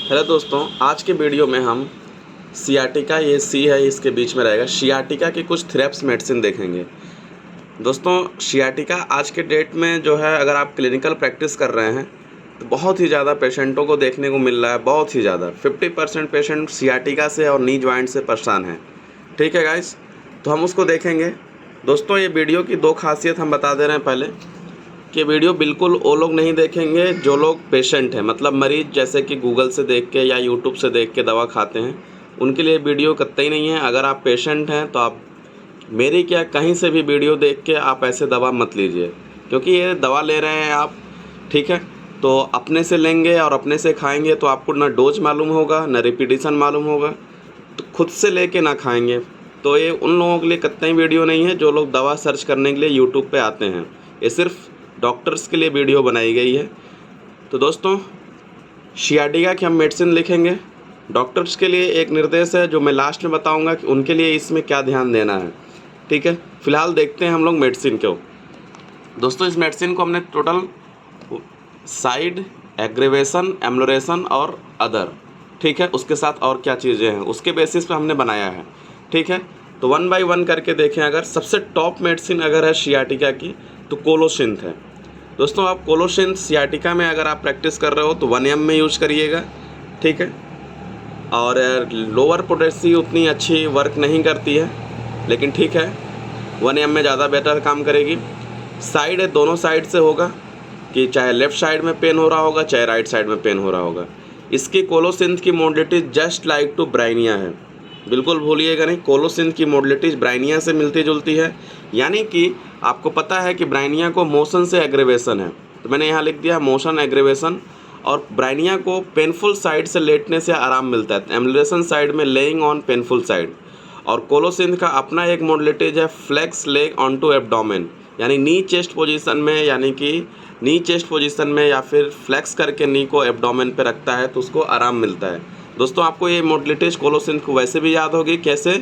Hello दोस्तों, आज के वीडियो में हम सियाटिका, ये सी है इसके बीच में रहेगा, सियाटिका की कुछ थ्रेप्स मेडिसिन देखेंगे। दोस्तों, सियाटिका आज के डेट में जो है, अगर आप क्लिनिकल प्रैक्टिस कर रहे हैं तो बहुत ही ज़्यादा पेशेंटों को देखने को मिल रहा है। बहुत ही ज़्यादा 50% पेशेंट सियाटिका से और नी जॉइंट से परेशान हैं। ठीक है गाइस, तो हम उसको देखेंगे। दोस्तों, ये वीडियो की 2 खासियत हम बता दे रहे हैं पहले कि वीडियो बिल्कुल वो लोग नहीं देखेंगे जो लोग पेशेंट हैं, मतलब मरीज़, जैसे कि गूगल से देख के या यूट्यूब से देख के दवा खाते हैं, उनके लिए वीडियो कतई नहीं है। अगर आप पेशेंट हैं तो आप मेरी क्या कहीं से भी वीडियो देख के आप ऐसे दवा मत लीजिए, क्योंकि ये दवा ले रहे हैं आप, ठीक है, तो अपने से लेंगे और अपने से खाएंगे तो आपको ना डोज मालूम होगा, ना रिपीटिशन मालूम होगा, तो खुद से लेके ना खाएंगे। तो ये उन लोगों के लिए कतई वीडियो नहीं है जो लोग दवा सर्च करने के लिए यूट्यूब पे आते हैं। ये सिर्फ डॉक्टर्स के लिए वीडियो बनाई गई है। तो दोस्तों, सियाटिका की हम मेडिसिन लिखेंगे। डॉक्टर्स के लिए एक निर्देश है जो मैं लास्ट में बताऊंगा कि उनके लिए इसमें क्या ध्यान देना है। ठीक है, फिलहाल देखते हैं हम लोग मेडिसिन को। दोस्तों, इस मेडिसिन को हमने टोटल साइड, एग्रेवेशन, एम्लोरेशन और अदर, ठीक है, उसके साथ और क्या चीज़ें हैं उसके बेसिस पे हमने बनाया है। ठीक है, तो 1 बाय 1 करके देखें। अगर सबसे टॉप मेडिसिन अगर है सियाटिका की तो कोलोसिंथ है। दोस्तों, आप कोलोसिंथ सियाटिका में अगर आप प्रैक्टिस कर रहे हो तो 1 ml में यूज करिएगा। ठीक है, और लोअर पोटेंसी उतनी अच्छी वर्क नहीं करती है, लेकिन ठीक है, 1 ml में ज़्यादा बेटर काम करेगी। साइड है, दोनों साइड से होगा, कि चाहे लेफ़्ट साइड में पेन हो रहा होगा चाहे राइट साइड में पेन हो रहा होगा। इसकी कोलोसिंथ की modality just like to bryonia है, बिल्कुल भूलिएगा नहीं। कोलोसिंथ की मोडलिटी ब्राइनिया से मिलती जुलती है, यानी कि आपको पता है कि ब्राइनिया को मोशन से एग्रेवेशन है, तो मैंने यहाँ लिख दिया मोशन एग्रेवेशन, और ब्राइनिया को पेनफुल साइड से लेटने से आराम मिलता है, एम्बुलेशन साइड में लेइंग ऑन पेनफुल साइड। और कोलोसिंथ का अपना एक मोडलिटीज है flex leg on to abdomen, यानी नी चेस्ट पोजीशन में, यानी कि नी चेस्ट पोजीशन में या फिर फ्लेक्स करके नी को एब्डोमेन पे रखता है तो उसको आराम मिलता है। दोस्तों, आपको ये मोडलिटीज कोलोसिंथ को वैसे भी याद होगी, कैसे,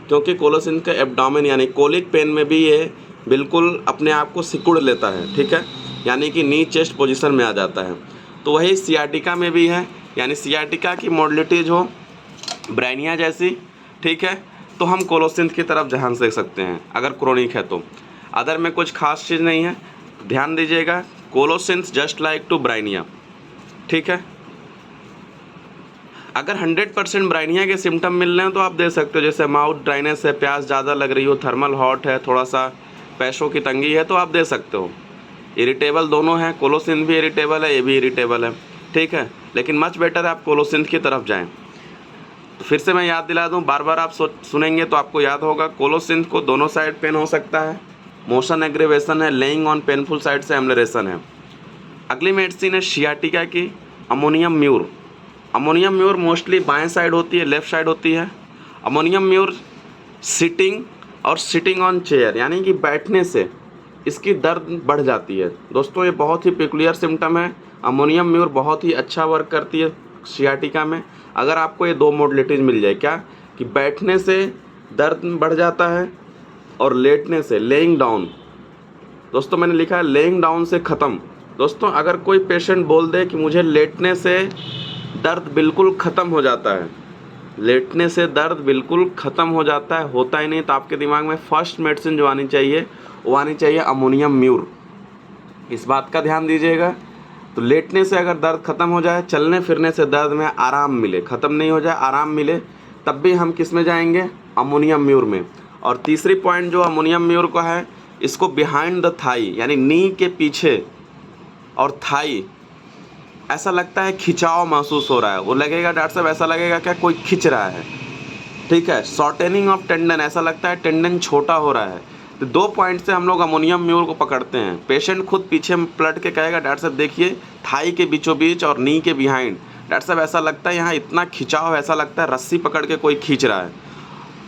क्योंकि कोलोसिंथ का एब्डोमेन यानी कोलिक पेन में भी ये बिल्कुल अपने आप को सिकुड़ लेता है। ठीक है, यानी कि नी चेस्ट पोजीशन में आ जाता है। तो वही सियाटिका में भी है, यानी सियाटिका की मोडलिटीज हो ब्राइनिया जैसी, ठीक है, तो हम कोलोसिंथ की तरफ ध्यान दे सकते हैं अगर क्रोनिक है तो। अदर में कुछ खास चीज़ नहीं है, ध्यान दीजिएगा, colocynth just like to bryonia. ठीक है, अगर 100% ब्राइनिया के सिम्टम मिल रहे हैं तो आप दे सकते हो, जैसे माउथ ड्राइनेस है, प्यास ज़्यादा लग रही हो, थर्मल हॉट है, थोड़ा सा पैसों की तंगी है, तो आप दे सकते हो। इरिटेबल दोनों हैं, कोलोसिंथ भी इरिटेबल है, ये भी इरिटेबल है। ठीक है, लेकिन मच बेटर है आप कोलोसिंथ की तरफ जाएं। तो फिर से मैं याद दिला दूं, बार बार आप सुनेंगे तो आपको याद होगा, कोलोसिंथ को दोनों साइड पेन हो सकता है, मोशन एग्रेवेशन है, लेइंग ऑन पेनफुल साइड से एम्बुलेशन है। अगली मेडिसिन है सियाटिका की ammonium mur. Ammonium mur mostly बाएं साइड होती है, लेफ़्ट साइड होती है। अमोनियम म्यूर सिटिंग और सिटिंग ऑन चेयर, यानी कि बैठने से इसकी दर्द बढ़ जाती है। दोस्तों, ये बहुत ही पेकुलियर सिम्टम है। अमोनियम म्यूर बहुत ही अच्छा वर्क करती है सियाटिका में। अगर आपको ये 2 मोडलिटीज़ मिल जाए, क्या कि बैठने से दर्द बढ़ जाता है और लेटने से, लेइंग डाउन। दोस्तों, मैंने लिखा है लेइंग डाउन से ख़त्म। दोस्तों, अगर कोई पेशेंट बोल दे कि मुझे लेटने से दर्द बिल्कुल ख़त्म हो जाता है, लेटने से दर्द बिल्कुल ख़त्म हो जाता है, होता ही नहीं, तो आपके दिमाग में फर्स्ट मेडिसिन जो आनी चाहिए वो आनी चाहिए अमोनियम म्यूर। इस बात का ध्यान दीजिएगा। तो लेटने से अगर दर्द ख़त्म हो जाए, चलने फिरने से दर्द में आराम मिले, ख़त्म नहीं हो जाए, आराम मिले, तब भी हम किस में जाएंगे, अमोनियम म्यूर में। और तीसरी पॉइंट जो अमोनियम म्यूर का है, इसको बिहाइंड द थाई, यानी नी के पीछे और थाई, ऐसा लगता है खिंचाव महसूस हो रहा है, वो लगेगा डॉक्टर साहब, ऐसा लगेगा क्या कोई खिंच रहा है। ठीक है, शॉर्टनिंग ऑफ टेंडन, ऐसा लगता है टेंडन छोटा हो रहा है। तो 2 पॉइंट से हम लोग अमोनियम म्यूर को पकड़ते हैं। पेशेंट खुद पीछे पलट के कहेगा, डॉक्टर साहब देखिए, थाई के बीचों बीच और नी के बिहाइंड, डॉक्टर साहब ऐसा लगता है यहाँ इतना खिंचाव, ऐसा लगता है रस्सी पकड़ के कोई खींच रहा है।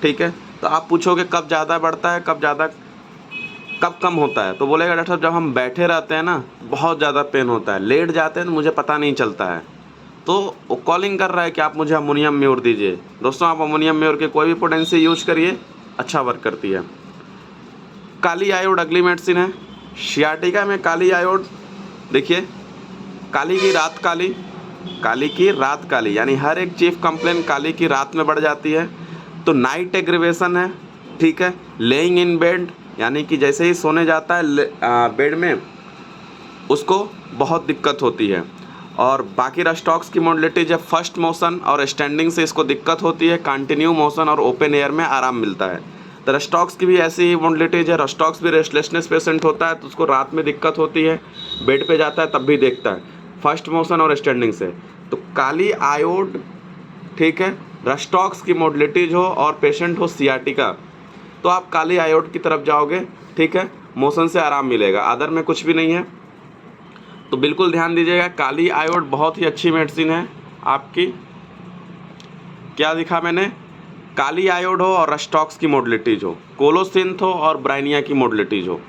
ठीक है, तो आप पूछोगे कब ज़्यादा बढ़ता है, कब कम होता है, तो बोलेगा डॉक्टर साहब जब हम बैठे रहते हैं ना बहुत ज़्यादा पेन होता है, लेट जाते हैं तो मुझे पता नहीं चलता है। तो वो कॉलिंग कर रहा है कि आप मुझे अमोनियम म्यूर दीजिए। दोस्तों, आप अमोनियम म्यूर के कोई भी पोटेंसी यूज करिए, अच्छा वर्क करती है। काली आयोड अगली मेडिसिन है सियाटिका में। काली आयोड देखिए, काली की रात काली, काली की रात काली, यानी हर एक चीफ कंप्लेन काली की रात में बढ़ जाती है। तो नाइट एग्रीवेशन है, ठीक है। लेइंग इन बेड, यानी कि जैसे ही सोने जाता है बेड में उसको बहुत दिक्कत होती है। और बाकी रस्टॉक्स की मॉडलिटीज है फर्स्ट मोशन और स्टैंडिंग से इसको दिक्कत होती है, कंटिन्यू मोशन और ओपन एयर में आराम मिलता है। तो रस्टॉक्स की भी ऐसी ही मॉडलिटीज है। रस्टॉक्स भी रेस्टलेसनेस पेशेंट होता है तो उसको रात में दिक्कत होती है, बेड पे जाता है तब भी देखता है, फर्स्ट मोशन और स्टैंडिंग से। तो काली आयोड, ठीक है, रस्टॉक्स की मॉडलिटीज हो और पेशेंट हो सियाटिका, तो आप काली आयोड की तरफ जाओगे, ठीक है, मोशन से आराम मिलेगा, अदर में कुछ भी नहीं है। तो बिल्कुल ध्यान दीजिएगा, काली आयोड बहुत ही अच्छी मेडिसिन है आपकी। क्या दिखा मैंने? काली आयोड हो और रस्टॉक्स की मॉडलिटीज हो, कोलोसिंथ हो और ब्राइनिया की मॉडलिटीज हो,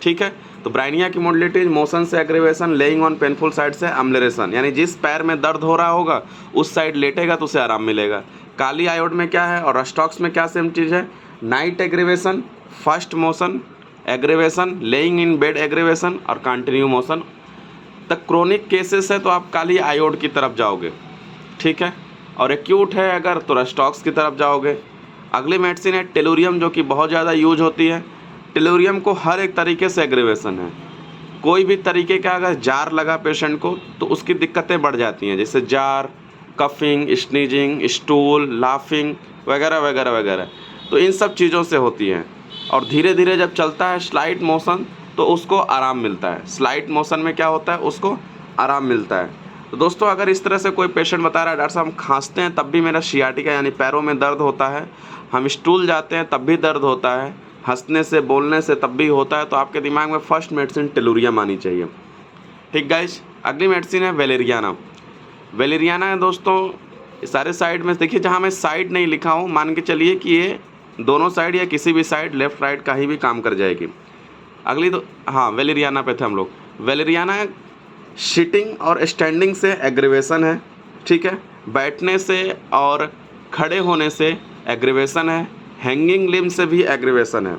ठीक है। तो ब्राइनिया की मॉडलिटीज मोशन से aggravation, laying on painful side से अम्लेरेशन, यानी जिस पैर में दर्द हो रहा होगा उस साइड लेटेगा तो उसे आराम मिलेगा। काली आयोड में क्या है और रस्टॉक्स में क्या सेम चीज़ है? Night aggravation, first motion aggravation, laying in bed aggravation और कंटिन्यू मोशन। तक क्रोनिक केसेस है तो आप काली आयोड की तरफ जाओगे, ठीक है। और एक्यूट है अगर तो रस्टॉक्स की तरफ जाओगे। अगली मेडिसिन है टेलुरियम, जो कि बहुत ज़्यादा यूज होती है। टेलुरियम को हर एक तरीके से एग्रीवेशन है, कोई भी तरीके का अगर जार लगा पेशेंट को तो उसकी दिक्कतें बढ़ जाती हैं, जैसे jar, coughing, sneezing, stool, laughing वगैरह वगैरह वगैरह। तो इन सब चीज़ों से होती हैं। और धीरे धीरे जब चलता है स्लाइड मोशन तो उसको आराम मिलता है। स्लाइड मोशन में क्या होता है? उसको आराम मिलता है। तो दोस्तों अगर इस तरह से कोई पेशेंट बता रहा है डॉक्टर साहब हम खांसते हैं तब भी मेरा सियाटिका यानी पैरों में दर्द होता है, हम स्टूल जाते हैं तब भी दर्द होता है, हंसने से बोलने से तब भी होता है, तो आपके दिमाग में फर्स्ट मेडिसिन टेलुरियम आनी चाहिए, ठीक गाइस। अगली मेडिसिन है वेलेरियाना। वेलेरियाना है दोस्तों सारे साइड में देखिए, जहाँ मैं साइड नहीं लिखा हूँ मान के चलिए कि ये दोनों साइड या किसी भी साइड लेफ्ट राइट कहीं भी काम कर जाएगी। अगली तो हाँ वेलेरियाना पे थे हम लोग। वेलेरियाना सिटिंग और स्टैंडिंग से एग्रीवेशन है, ठीक है। बैठने से और खड़े होने से एग्रीवेशन है। हैंगिंग लिम्ब से भी एग्रीवेशन है।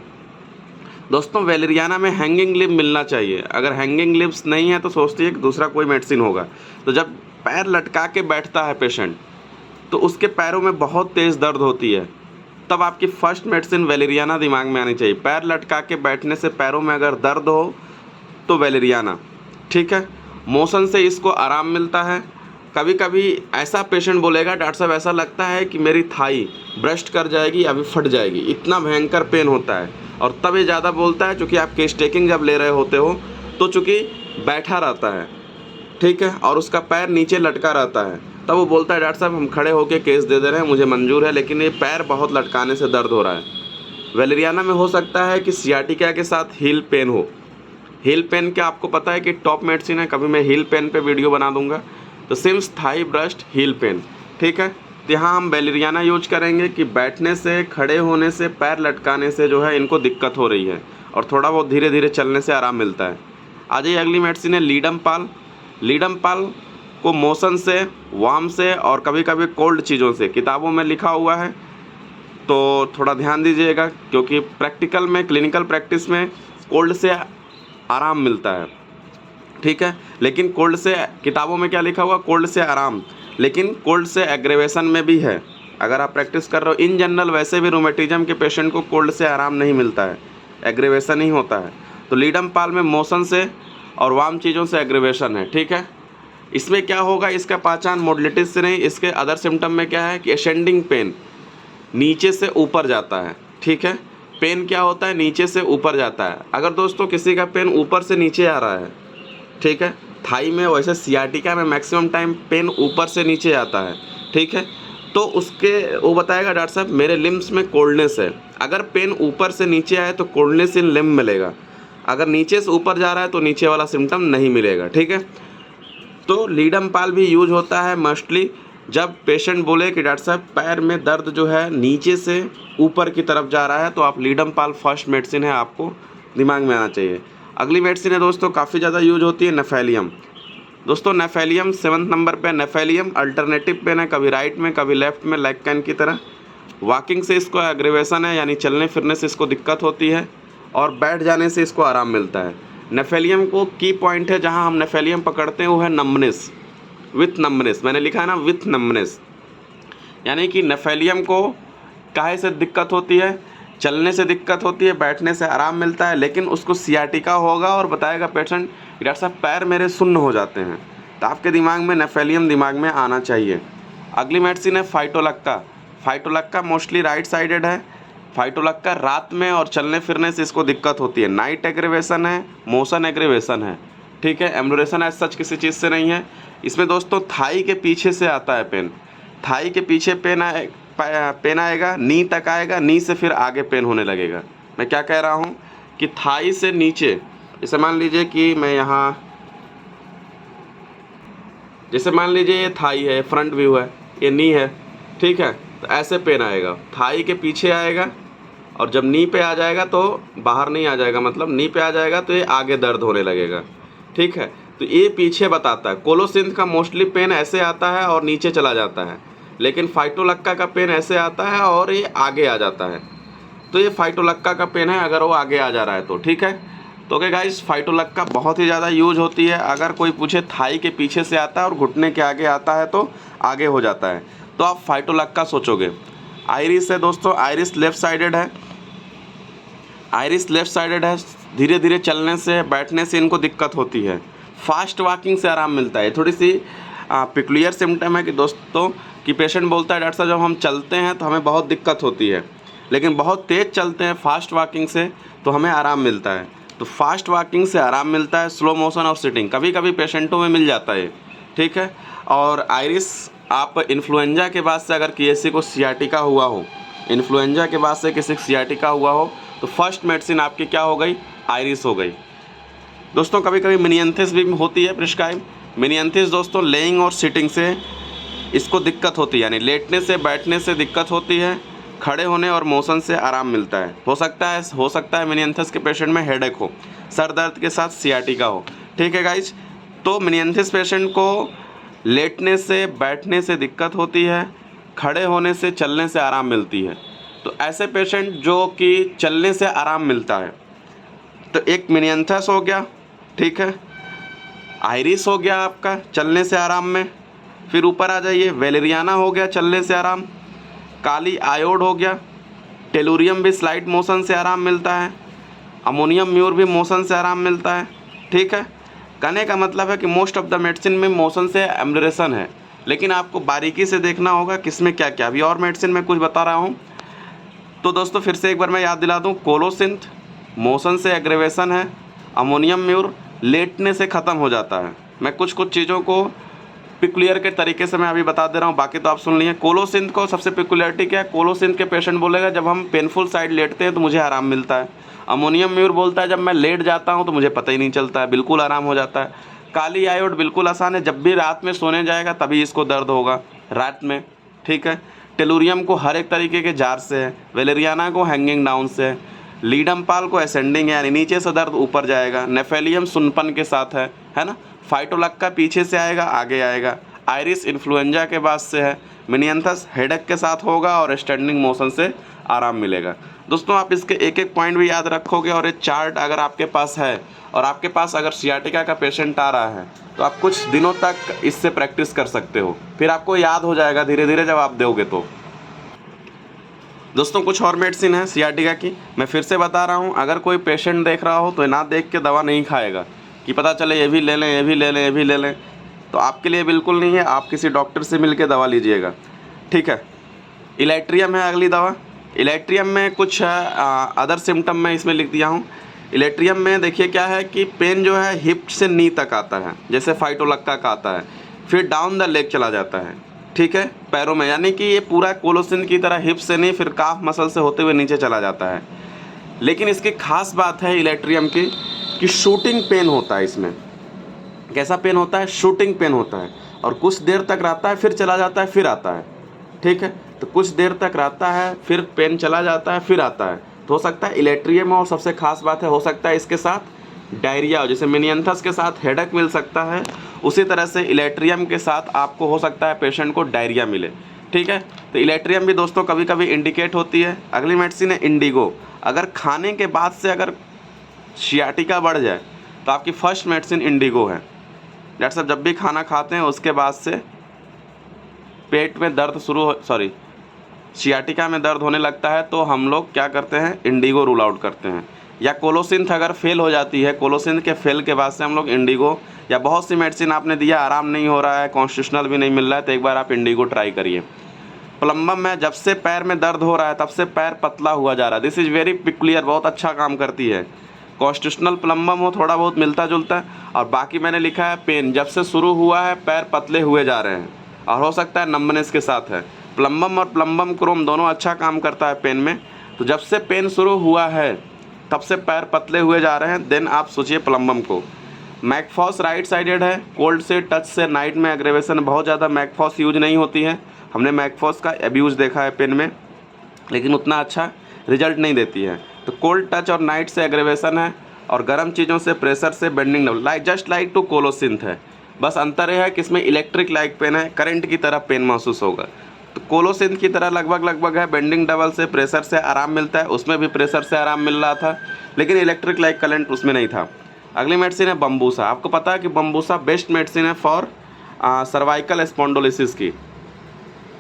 दोस्तों वेलेरियाना में हैंगिंग लिम्ब मिलना चाहिए, अगर हैंगिंग लिम्ब्स नहीं है तो सोचती है कि दूसरा कोई मेडिसिन होगा। तो जब पैर लटका के बैठता है पेशेंट तो उसके पैरों में बहुत तेज़ दर्द होती है, तब आपकी फर्स्ट मेडिसिन वेलेरियाना दिमाग में आनी चाहिए। पैर लटका के बैठने से पैरों में अगर दर्द हो तो वेलेरियाना, ठीक है। मोशन से इसको आराम मिलता है। कभी कभी ऐसा पेशेंट बोलेगा डॉक्टर साहब ऐसा लगता है कि मेरी थाई ब्रस्ट कर जाएगी, अभी फट जाएगी, इतना भयंकर पेन होता है। और तब ये ज़्यादा बोलता है चूँकि आप केस टेकिंग जब ले रहे होते हो तो चूँकि बैठा रहता है, ठीक है, और उसका पैर नीचे लटका रहता है, तब वो बोलता है डॉक्टर साहब हम खड़े होकर केस दे दे रहे हैं, मुझे मंजूर है, लेकिन ये पैर बहुत लटकाने से दर्द हो रहा है। वेलेरियाना में हो सकता है कि सियाटिका के साथ हील पेन हो। हील पेन क्या आपको पता है कि टॉप मेडिसिन है, कभी मैं हील पेन पे वीडियो बना दूंगा। तो सिम्स थाई ब्रस्ट हील पेन, ठीक है। तो यहाँ हम वेलेरियाना यूज करेंगे कि बैठने से, खड़े होने से, पैर लटकाने से जो है इनको दिक्कत हो रही है और थोड़ा बहुत धीरे धीरे चलने से आराम मिलता है। आ जाइए अगली मेडिसिन है लीडम पाल। लीडम पाल को मोशन से, वार्म से और कभी कभी कोल्ड चीज़ों से किताबों में लिखा हुआ है, तो थोड़ा ध्यान दीजिएगा क्योंकि प्रैक्टिकल में, क्लिनिकल प्रैक्टिस में कोल्ड से आराम मिलता है, ठीक है। लेकिन कोल्ड से, किताबों में क्या लिखा हुआ? कोल्ड से आराम, लेकिन कोल्ड से एग्रीवेशन में भी है। अगर आप प्रैक्टिस कर रहे हो, इन जनरल वैसे भी रूमेटिज्म के पेशेंट को कोल्ड से आराम नहीं मिलता है, एग्रीवेशन ही होता है। तो लीडम पाल में मोशन से और वार्म चीज़ों से एग्रीवेशन है, ठीक है। इसमें क्या होगा, इसका पहचान मोडलिटीज से नहीं, इसके अदर सिम्टम में क्या है कि असेंडिंग पेन, नीचे से ऊपर जाता है, ठीक है। पेन क्या होता है? नीचे से ऊपर जाता है। अगर दोस्तों किसी का पेन ऊपर से नीचे आ रहा है, ठीक है, थाई में, वैसे सियाटिका में मैक्सिमम टाइम पेन ऊपर से नीचे आता है, ठीक है, तो उसके वो बताएगा डॉक्टर साहब मेरे लिम्स में कोल्डनेस है। अगर पेन ऊपर से नीचे आए तो कोल्डनेस इन लिम्ब मिलेगा, अगर नीचे से ऊपर जा रहा है तो नीचे वाला सिम्टम नहीं मिलेगा, ठीक है। तो लीडम पाल भी यूज होता है मोस्टली जब पेशेंट बोले कि डॉक्टर साहब पैर में दर्द जो है नीचे से ऊपर की तरफ जा रहा है, तो आप लीडम पाल फर्स्ट मेडिसिन है, आपको दिमाग में आना चाहिए। अगली मेडिसिन है दोस्तों काफ़ी ज़्यादा यूज होती है, नेफेलियम। दोस्तों नेफेलियम 7 नंबर पे। नेफेलियम अल्टरनेटिव पेन है, कभी राइट में कभी लेफ्ट में, लेग कैन की तरह। वॉकिंग से इसको एग्रीवेशन है, यानी चलने फिरने से इसको दिक्कत होती है, और बैठ जाने से इसको आराम मिलता है। नेफेलियम को की पॉइंट है जहाँ हम नेफेलियम पकड़ते हैं वो है नम्बनेस, विथ नंबनेस, मैंने लिखा है ना विथ नंबनेस, यानी कि नेफेलियम को काहे से दिक्कत होती है, चलने से दिक्कत होती है, बैठने से आराम मिलता है, लेकिन उसको सियाटिका होगा और बताएगा पेशेंट डॉक्टर साहब पैर मेरे सुन्न हो जाते हैं। तो आपके दिमाग में नेफेलियम दिमाग में आना चाहिए। अगली मेडिसिन है फाइटोलक्का। फाइटोलक्का मोस्टली राइट साइडेड है। फाइटोलक्का रात में और चलने फिरने से इसको दिक्कत होती है। नाइट एग्रीवेशन है, मोशन एग्रीवेशन है, ठीक है। एम्बुलेशन एज सच किसी चीज़ से नहीं है। इसमें दोस्तों थाई के पीछे से आता है पेन, थाई के पीछे पेन आएगा, नी तक आएगा, नी से फिर आगे पेन होने लगेगा। मैं क्या कह रहा हूँ कि थाई से नीचे, जैसे मान लीजिए कि मैं यहाँ, जैसे मान लीजिए ये थाई है, फ्रंट व्यू है, ये नी है, ठीक है। तो ऐसे पेन आएगा, थाई के पीछे आएगा और जब नी पे आ जाएगा तो बाहर नहीं आ जाएगा, मतलब नी पे आ जाएगा तो ये आगे दर्द होने लगेगा, ठीक है। तो ये पीछे बताता है। कोलोसिंथ का मोस्टली पेन ऐसे आता है और नीचे चला जाता है, लेकिन फाइटोलक्का का पेन ऐसे आता है और ये आगे आ जाता है। तो ये फाइटोलक्का का पेन है अगर वो आगे आ जा रहा है तो, ठीक है। तो ओके गाइस, फाइटोलक्का बहुत ही ज़्यादा यूज होती है। अगर कोई पूछे थाई के पीछे से आता है और घुटने के आगे आता है तो आगे हो जाता है, तो आप फाइटोलक्का सोचोगे। आइरिस है दोस्तों, आइरिस लेफ्ट साइडेड है, आइरिस लेफ्ट साइडेड है। धीरे धीरे चलने से बैठने से इनको दिक्कत होती है। फास्ट वॉकिंग से आराम मिलता है। थोड़ी सी पिक्युलियर सिम्टम है कि दोस्तों कि पेशेंट बोलता है डॉक्टर साहब जब हम चलते हैं तो हमें बहुत दिक्कत होती है, लेकिन बहुत तेज़ चलते हैं फास्ट वॉकिंग से तो हमें आराम मिलता है। तो फास्ट वॉकिंग से आराम मिलता है, स्लो मोशन और सिटिंग कभी कभी पेशेंटों में मिल जाता है, ठीक है। और आइरिस आप इन्फ्लुएंजा के बाद से अगर किसी को सियाटिका हुआ हो, इन्फ्लुएंजा के बाद से किसी को सियाटिका हुआ हो तो फर्स्ट मेडिसिन आपकी क्या हो गई, आइरिस हो गई। दोस्तों कभी कभी मिनियंथिस भी होती है प्रिस्क्राइब। मिनियंथिस दोस्तों लेइंग और सिटिंग से इसको दिक्कत होती है, यानी लेटने से बैठने से दिक्कत होती है, खड़े होने और मोशन से आराम मिलता है। हो सकता है मिनियंथिस के पेशेंट में हेडेक हो, सर दर्द के साथ सियाटिका हो, ठीक है गाइज। तो मिनियंथिस पेशेंट को लेटने से बैठने से दिक्कत होती है, खड़े होने से चलने से आराम मिलती है। तो ऐसे पेशेंट जो कि चलने से आराम मिलता है, तो एक मिनियंथिस हो गया, ठीक है। आइरिस हो गया आपका चलने से आराम में। फिर ऊपर आ जाइए, वेलेरियाना हो गया चलने से आराम, काली आयोड हो गया, टेलुरियम भी स्लाइड मोशन से आराम मिलता है, अमोनियम म्यूर भी मोशन से आराम मिलता है, ठीक है। कहने का मतलब है कि मोस्ट ऑफ द मेडिसिन में मोशन से एम्बुलेशन है, लेकिन आपको बारीकी से देखना होगा किसमें क्या क्या। अभी और मेडिसिन में कुछ बता रहा हूँ। तो दोस्तों फिर से एक बार मैं याद दिला दूँ, कोलोसिंथ मोशन से एग्रेवेशन है, अमोनियम म्यूर लेटने से ख़त्म हो जाता है। मैं कुछ चीज़ों को पिकुलियर के तरीके से मैं अभी बता दे रहा हूँ, बाकी तो आप सुन लिए। कोलोसिंथ को सबसे पिकुलियरिटी क्या है, कोलोसिंथ के पेशेंट बोलेगा जब हम पेनफुल साइड लेटते हैं तो मुझे आराम मिलता है। अमोनियम म्यूर बोलता है जब मैं लेट जाता हूँ तो मुझे पता ही नहीं चलता है, बिल्कुल आराम हो जाता है। काली आयोड बिल्कुल आसान है, जब भी रात में सोने जाएगा तभी इसको दर्द होगा रात में, ठीक है। टेलुरियम को हर एक तरीके के जार से है, वेलेरियाना को हैंगिंग डाउन से है, लीडमपाल को असेंडिंग है यानी नीचे से दर्द ऊपर जाएगा, नेफेलियम सुनपन के साथ है ना। फाइटोलक्का पीछे से आएगा आगे आएगा, आइरिस इन्फ्लुएंजा के बाद से है, मिनियंथस हेडेक के साथ होगा और स्टैंडिंग मोशन से आराम मिलेगा। दोस्तों आप इसके एक एक पॉइंट भी याद रखोगे और ये चार्ट अगर आपके पास है और आपके पास अगर सियाटिका का पेशेंट आ रहा है तो आप कुछ दिनों तक इससे प्रैक्टिस कर सकते हो, फिर आपको याद हो जाएगा धीरे धीरे जब आप दोगे तो। दोस्तों कुछ और मेडिसिन है सियाटिका की, मैं फिर से बता रहा हूँ। अगर कोई पेशेंट देख रहा हो तो ना देख के दवा नहीं खाएगा कि पता चले ये भी ले लें ये भी ले लें ये भी ले लें, तो आपके लिए बिल्कुल नहीं है। आप किसी डॉक्टर से मिल के दवा लीजिएगा, ठीक है। इलेक्ट्रियम है अगली दवा। इलेक्ट्रियम में कुछ अदर सिम्टम मैं इसमें लिख दिया हूँ। इलेक्ट्रियम में देखिए क्या है कि पेन जो है हिप से नी तक आता है, जैसे फाइटोलक्का का आता है, फिर डाउन द लेग चला जाता है, ठीक है, पैरों में, यानी कि ये पूरा कोलोसिन की तरह हिप से नहीं फिर काफ मसल से होते हुए नीचे चला जाता है। लेकिन इसकी खास बात है इलेक्ट्रियम की कि शूटिंग पेन होता है इसमें। कैसा पेन होता है, शूटिंग पेन होता है, और कुछ देर तक रहता है फिर चला जाता है फिर आता है, ठीक है। तो कुछ देर तक रहता है फिर पेन चला जाता है फिर आता है, तो हो सकता है इलेक्ट्रियम। और सबसे खास बात है हो सकता है इसके साथ डायरिया हो, जैसे मिनियंथस के साथ हेडेक मिल सकता है, उसी तरह से इलेक्ट्रियम के साथ आपको हो सकता है पेशेंट को डायरिया मिले, ठीक है। तो इलेक्ट्रियम भी दोस्तों कभी कभी इंडिकेट होती है। अगली मेडिसिन है इंडिगो। अगर खाने के बाद से अगर सियाटिका बढ़ जाए तो आपकी फर्स्ट मेडिसिन इंडिगो है, डॉक्टर साहब जब भी खाना खाते हैं उसके बाद से पेट में दर्द सियाटिका में दर्द होने लगता है, तो हम लोग क्या करते हैं, इंडिगो रूल आउट करते हैं। या कोलोसिंथ अगर फेल हो जाती है, कोलोसिंथ के फेल के बाद से हम लोग इंडिगो, या बहुत सी मेडिसिन आपने दिया आराम नहीं हो रहा है, कॉन्स्टिट्यूशनल भी नहीं मिल रहा है, तो एक बार आप इंडिगो ट्राई करिए। प्लम्बम में जब से पैर में दर्द हो रहा है तब से पैर पतला हुआ जा रहा है। दिस इज़ वेरी पिक्युलियर, बहुत अच्छा काम करती है। कॉन्स्टिट्यूशनल प्लम्बम हो, थोड़ा बहुत मिलता जुलता है। और बाकी मैंने लिखा है पेन जब से शुरू हुआ है पैर पतले हुए जा रहे हैं, और हो सकता है नंबनेस के साथ है। प्लम्बम और प्लम्बम क्रोम दोनों अच्छा काम करता है पेन में। तो जब से पेन शुरू हुआ है तब से पैर पतले हुए जा रहे हैं, देन आप सोचिए प्लम्बम को। मैकफॉस राइट साइडेड है, कोल्ड से टच से नाइट में एग्रेवेशन, बहुत ज़्यादा मैकफॉस यूज नहीं होती है। हमने मैकफॉस का एब्यूज़ देखा है पेन में, लेकिन उतना अच्छा रिजल्ट नहीं देती है। तो कोल्ड टच और नाइट से एग्रेवेशन है, और गर्म चीज़ों से, प्रेशर से bending like just like to colocynth है। बस अंतर यह है कि इसमें इलेक्ट्रिक लाइक पेन है, करंट की तरह पेन महसूस होगा। तो कोलोसिंथ की तरह लगभग है, बेंडिंग डबल से, प्रेशर से आराम मिलता है, उसमें भी प्रेशर से आराम मिल रहा था, लेकिन इलेक्ट्रिक लाइक करंट उसमें नहीं था। अगली मेडिसिन है बम्बूसा। आपको पता है कि बम्बूसा बेस्ट मेडिसिन है फॉर सर्वाइकल स्पॉन्डोलिसिस की।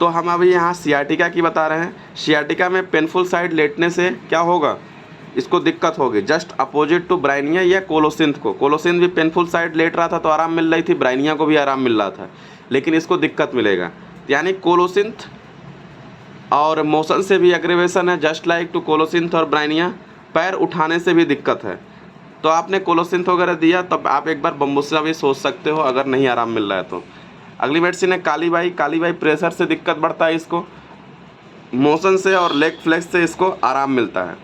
तो हम अभी यहाँ सियाटिका की बता रहे हैं। सियाटिका में पेनफुल साइड लेटने से क्या होगा, इसको दिक्कत होगी, जस्ट अपोजिट टू ब्राइनिया या कोलोसिंथ को। कोलोसिंथ भी पेनफुल साइड लेट रहा था तो आराम मिल रही थी, ब्राइनिया को भी आराम मिल रहा था, लेकिन इसको दिक्कत मिलेगा। यानी कोलोसिंथ और मोशन से भी एग्रेवेशन है, जस्ट लाइक टू कोलोसिंथ और ब्राइनिया। पैर उठाने से भी दिक्कत है, तो आपने कोलोसिंथ वगैरह दिया, तब आप एक बार बम्बूसा भी सोच सकते हो अगर नहीं आराम मिल रहा है तो। अगली मेडिसिन है काली बाई। काली बाई प्रेशर से दिक्कत बढ़ता है, इसको मोशन से और लेग फ्लेक्स से इसको आराम मिलता है।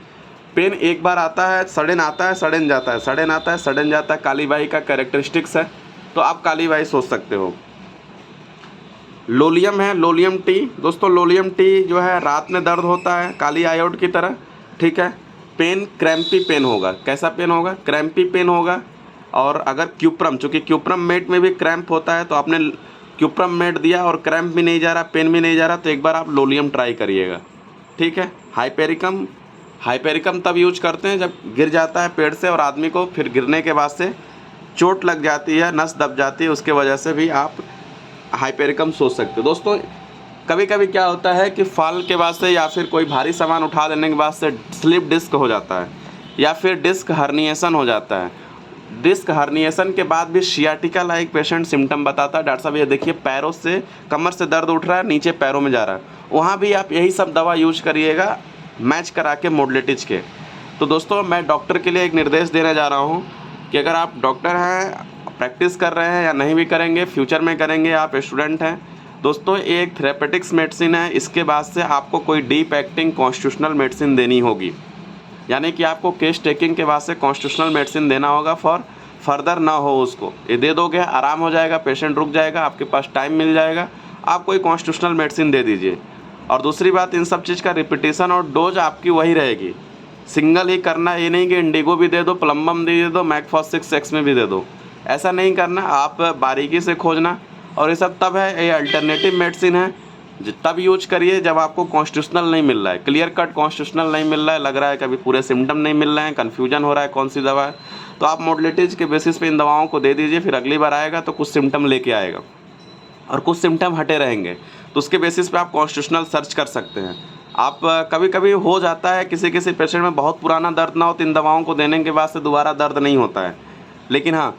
पेन एक बार आता है, सडन आता है, सडन जाता है, सडन आता है, सडन जाता है, काली बाई का कैरेक्टरिस्टिक्स है, तो आप काली बाई सोच सकते हो। लोलियम है, लोलियम टी। दोस्तों लोलियम टी जो है रात में दर्द होता है काली आयोड की तरह, ठीक है। पेन क्रैम्पी पेन होगा। कैसा पेन होगा, क्रैम्पी पेन होगा। और अगर क्यूप्रम, चूँकि क्यूप्रम मेट में भी क्रैम्प होता है, तो आपने क्यूप्रम मेट दिया और क्रैम्प भी नहीं जा रहा, पेन भी नहीं जा रहा, तो एक बार आप लोलियम ट्राई करिएगा, ठीक है। हाइपेरिकम, हाइपेरिकम तब यूज करते हैं जब गिर जाता है पेड़ से और आदमी को फिर गिरने के बाद से चोट लग जाती है, नस दब जाती है, उसके वजह से भी आप हाइपेरिकम सोच सकते हो। दोस्तों कभी कभी क्या होता है कि फॉल के बाद से या फिर कोई भारी सामान उठा देने के बाद से स्लिप डिस्क हो जाता है, या फिर डिस्क हर्निएशन हो जाता है। डिस्क हर्निएशन के बाद भी सियाटिका लाइक पेशेंट सिम्टम बताता है, डॉक्टर साहब ये देखिए पैरों से, कमर से दर्द उठ रहा है, नीचे पैरों में जा रहा है, वहाँ भी आप यही सब दवा यूज करिएगा मैच करा के मोडलिटिज के। तो दोस्तों मैं डॉक्टर के लिए एक निर्देश देने जा रहा हूँ कि अगर आप डॉक्टर हैं, प्रैक्टिस कर रहे हैं या नहीं भी करेंगे, फ्यूचर में करेंगे, आप स्टूडेंट हैं, दोस्तों ये एक थेरेपेटिक्स मेडिसिन है। इसके बाद से आपको कोई डीप एक्टिंग कॉन्स्टिट्यूशनल मेडिसिन देनी होगी, यानी कि आपको केस टेकिंग के बाद से कॉन्स्टिट्यूशनल मेडिसिन देना होगा फॉर फर्दर ना हो उसको। ये दे दोगे आराम हो जाएगा, पेशेंट रुक जाएगा, आपके पास टाइम मिल जाएगा, आप कोई कॉन्स्टिट्यूशनल मेडिसिन दे दीजिए। और दूसरी बात, इन सब चीज़ का रिपीटेशन और डोज आपकी वही रहेगी, सिंगल ही करना। ये नहीं कि इंडिगो भी दे दो, प्लम्बम भी दे दो, मैकफॉस 6 में भी दे दो, ऐसा नहीं करना। आप बारीकी से खोजना। और ये सब तब है, ये अल्टरनेटिव मेडिसिन है, तब यूज करिए जब आपको कॉन्स्टिट्यूशनल नहीं मिल रहा है, क्लियर कट कॉन्स्टिट्यूशनल नहीं मिल रहा है, लग रहा है कभी पूरे सिम्टम नहीं मिल रहे हैं, कन्फ्यूजन हो रहा है कौन सी दवा है, तो आप मोडलिटीज के बेसिस पे इन दवाओं को दे दीजिए। फिर अगली बार आएगा तो कुछ सिम्टम लेके आएगा और कुछ सिम्टम हटे रहेंगे, तो उसके बेसिस पे आप कॉन्स्टिट्यूशनल सर्च कर सकते हैं। आप कभी कभी हो जाता है किसी किसी पेशेंट में बहुत पुराना दर्द ना हो, तो इन दवाओं को देने के बाद से दोबारा दर्द नहीं होता है, लेकिन हाँ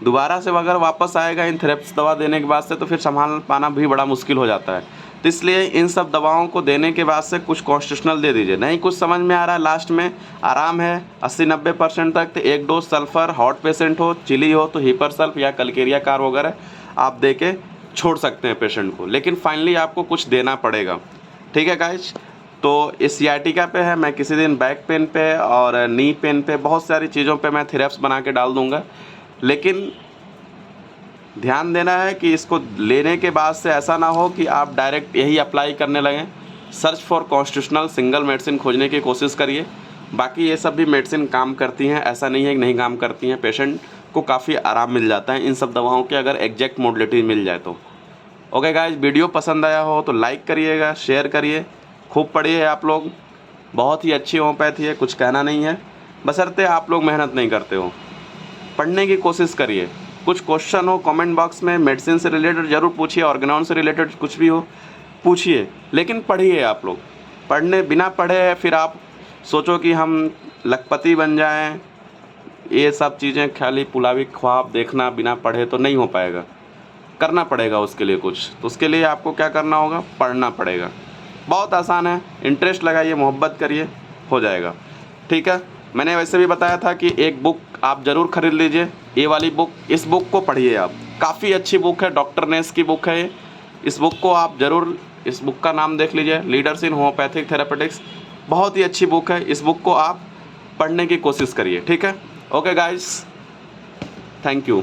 दोबारा से अगर वापस आएगा इन थेरेप्स दवा देने के बाद से, तो फिर संभाल पाना भी बड़ा मुश्किल हो जाता है। तो इसलिए इन सब दवाओं को देने के बाद से कुछ कॉन्स्टिट्यूशनल दे दीजिए। नहीं कुछ समझ में आ रहा है, लास्ट में आराम है 80-90% तक, तो एक डोज सल्फ़र, हॉट पेशेंट हो, चिली हो तो हीपरसल्फ या कलकेरिया कार वगैरह आप दे के छोड़ सकते हैं पेशेंट को, लेकिन फाइनली आपको कुछ देना पड़ेगा, ठीक है गाइज। तो इस सियाटिका पे है, मैं किसी दिन बैक पेन पे और नी पेन पे, बहुत सारी चीज़ों पे मैं थेरेप्स बना के डाल दूँगा, लेकिन ध्यान देना है कि इसको लेने के बाद से ऐसा ना हो कि आप डायरेक्ट यही अप्लाई करने लगें। Search for constitutional single medicine खोजने की कोशिश करिए। बाकी ये सब भी मेडिसिन काम करती हैं, ऐसा नहीं है कि नहीं काम करती हैं, पेशेंट को काफ़ी आराम मिल जाता है इन सब दवाओं के अगर एग्जैक्ट मोडलिटी मिल जाए तो। ओके गाइज, वीडियो पसंद आया हो तो लाइक करिएगा, शेयर करिए, खूब पढ़िए आप लोग, बहुत ही अच्छी होम्योपैथी है, कुछ कहना नहीं है, बशर्ते आप लोग मेहनत नहीं करते हो। पढ़ने की कोशिश करिए, कुछ क्वेश्चन हो कमेंट बॉक्स में, मेडिसिन से रिलेटेड ज़रूर पूछिए, ऑर्गेनॉन से रिलेटेड कुछ भी हो पूछिए, लेकिन पढ़िए। आप लोग पढ़ने बिना पढ़े फिर आप सोचो कि हम लखपति बन जाएं, ये सब चीज़ें खाली पुलावी ख्वाब देखना बिना पढ़े तो नहीं हो पाएगा। करना पड़ेगा उसके लिए कुछ, तो उसके लिए आपको क्या करना होगा, पढ़ना पड़ेगा। बहुत आसान है, इंटरेस्ट लगाइए, मोहब्बत करिए, हो जाएगा। ठीक है, मैंने वैसे भी बताया था कि एक बुक आप ज़रूर ख़रीद लीजिए, ये वाली बुक, इस बुक को पढ़िए आप, काफ़ी अच्छी बुक है, डॉक्टर नेस की बुक है ये। इस बुक को आप ज़रूर, इस बुक का नाम देख लीजिए, लीडर्स इन होम्योपैथिक थेरापेटिक्स, बहुत ही अच्छी बुक है। इस बुक को आप पढ़ने की कोशिश करिए। ठीक है, ओके गाइस, थैंक यू।